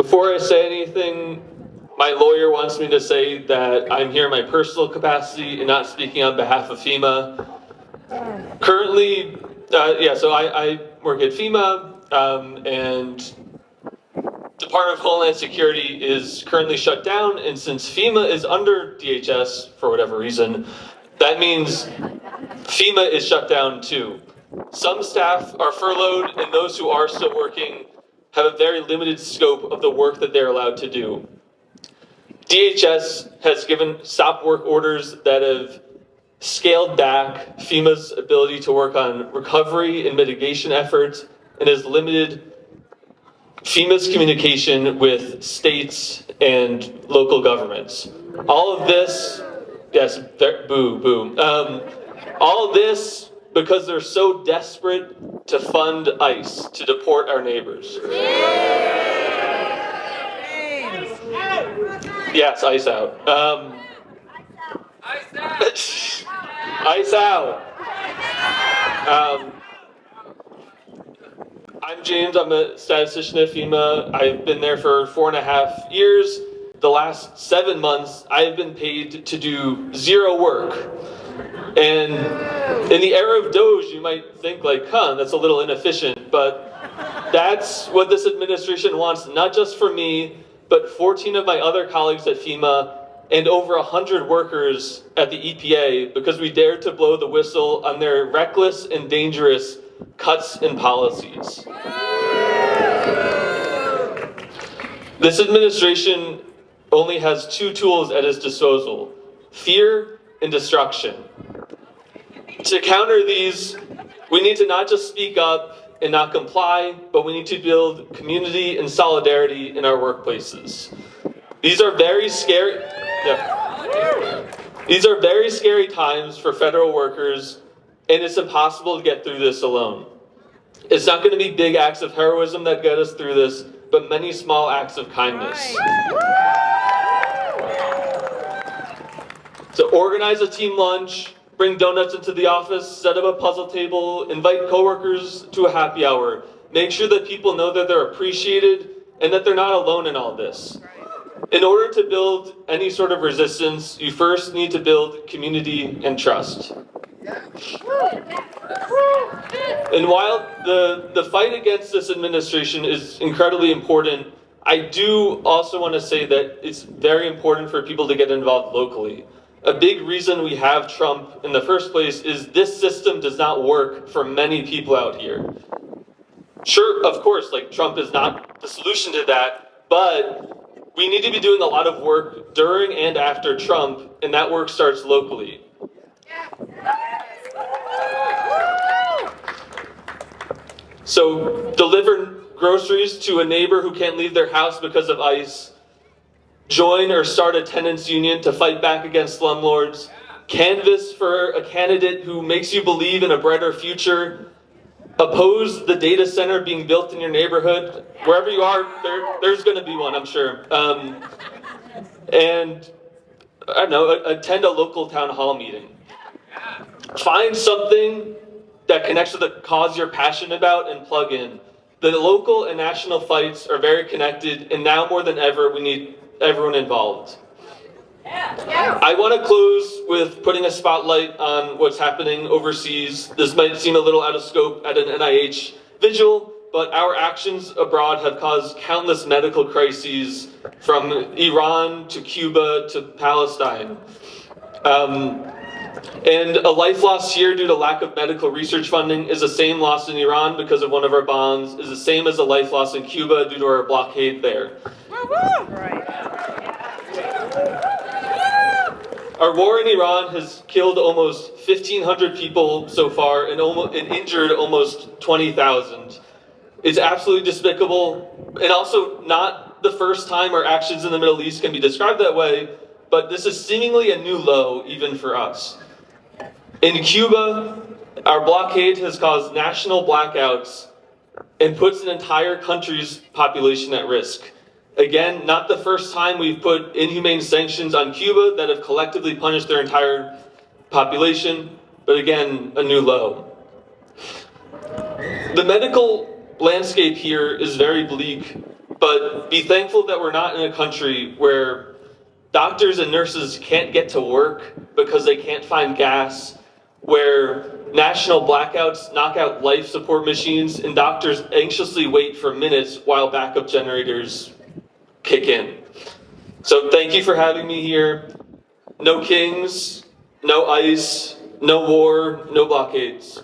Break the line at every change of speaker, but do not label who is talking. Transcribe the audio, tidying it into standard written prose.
Before I say anything, my lawyer wants me to say that I'm here in my personal capacity and not speaking on behalf of FEMA. Currently, so I work at FEMA, and Department of Homeland Security is currently shut down, and since FEMA is under DHS for whatever reason, that means FEMA is shut down too. Some staff are furloughed, and those who are still working have a very limited scope of the work that they're allowed to do. DHS has given stop work orders that have scaled back FEMA's ability to work on recovery and mitigation efforts and has limited FEMA's communication with states and local governments. All of this, yes, boo. All of this because they're so desperate to fund ICE to deport our neighbors. Yes, ICE out. ICE out. I'm James. I'm a statistician at FEMA. I've been there for 4.5 years. The last 7 months, I've been paid to do zero work. And in the era of Doge, you might think like, that's a little inefficient, but that's what this administration wants, not just for me, but 14 of my other colleagues at FEMA and over 100 workers at the EPA, because we dared to blow the whistle on their reckless and dangerous cuts in policies. This administration only has two tools at its disposal: fear and destruction. To counter these, we need to not just speak up and not comply, but we need to build community and solidarity in our workplaces. These are very scary. These are very scary times for federal workers, and it's impossible to get through this alone. It's not going to be big acts of heroism that get us through this, but many small acts of kindness. So organize a team lunch, bring donuts into the office, set up a puzzle table, invite coworkers to a happy hour. Make sure that people know that they're appreciated and that they're not alone in all this. In order to build any sort of resistance, you first need to build community and trust. And while the fight against this administration is incredibly important, I do also want to say that it's very important for people to get involved locally. A big reason we have Trump in the first place is this system does not work for many people out here. Sure, of course, Trump is not the solution to that, but we need to be doing a lot of work during and after Trump, and that work starts locally. So deliver groceries to a neighbor who can't leave their house because of ICE. Join or start a tenants union to fight back against slumlords. Canvass for a candidate who makes you believe in a brighter future. Oppose the data center being built in your neighborhood. Wherever you are, there's going to be one, I'm sure. And I don't know, attend a local town hall meeting. Find something that connects with the cause you're passionate about and plug in. The local and national fights are very connected, and now more than ever, we need everyone involved. I want to close with putting a spotlight on what's happening overseas. This might seem a little out of scope at an NIH vigil, but our actions abroad have caused countless medical crises, from Iran to Cuba to Palestine. And a life lost here due to lack of medical research funding is the same loss in Iran because of one of our bombs, is the same as a life loss in Cuba due to our blockade there. Our war in Iran has killed almost 1,500 people so far and injured almost 20,000. It's absolutely despicable, and also not the first time our actions in the Middle East can be described that way, but this is seemingly a new low even for us. In Cuba, our blockade has caused national blackouts and puts an entire country's population at risk. Again, not the first time we've put inhumane sanctions on Cuba that have collectively punished their entire population, but again, a new low. The medical landscape here is very bleak. but be thankful that we're not in a country where doctors and nurses can't get to work because they can't find gas, where national blackouts knock out life support machines and doctors anxiously wait for minutes while backup generators kick in. So thank you for having me here. No kings, no ICE, no war, no blockades.